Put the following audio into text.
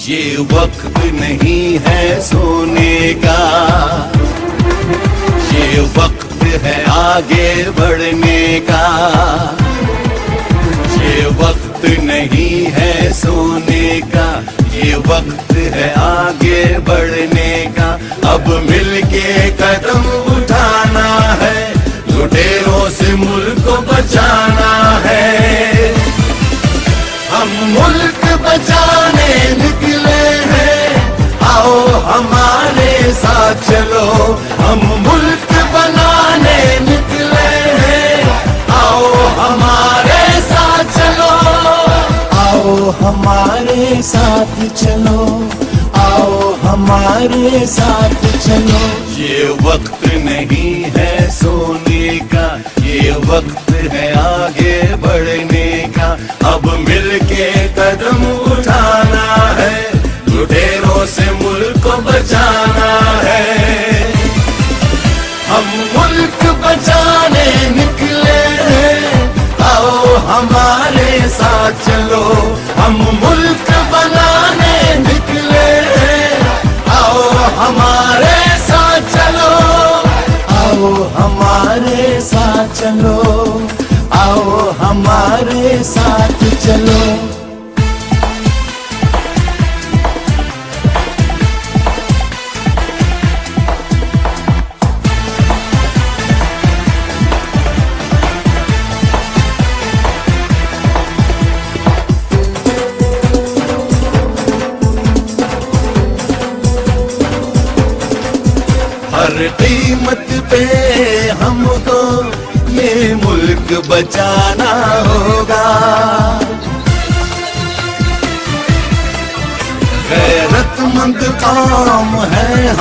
ये वक्त नहीं है सोने का, ये वक्त है आगे बढ़ने का। ये वक्त नहीं है सोने का, ये वक्त है आगे बढ़ने का। अब मिलके कदम उठाना है, लुटेरों से मुल्क को बचाना है। हम मुल्क बचाने निकले हैं, आओ हमारे साथ चलो। हम मुल्क बनाने निकले हैं, आओ हमारे साथ चलो। आओ हमारे साथ चलो, आओ हमारे साथ चलो। ये वक्त नहीं है सोने का, ये वक्त है आगे बढ़ने का। अब मिलके कदम उठाना है, लुटेरों से मुल्क को बचाना है। हम मुल्क बचाने निकले हैं, आओ हमारे साथ चलो। हम मुल्क बनाने निकले हैं, आओ हमारे साथ चलो। आओ हमारे साथ चलो, आओ हमारे साथ चलो। हर कीमत पे हमको ये मुल्क बचाना होगा। गैरतमंद कौम है।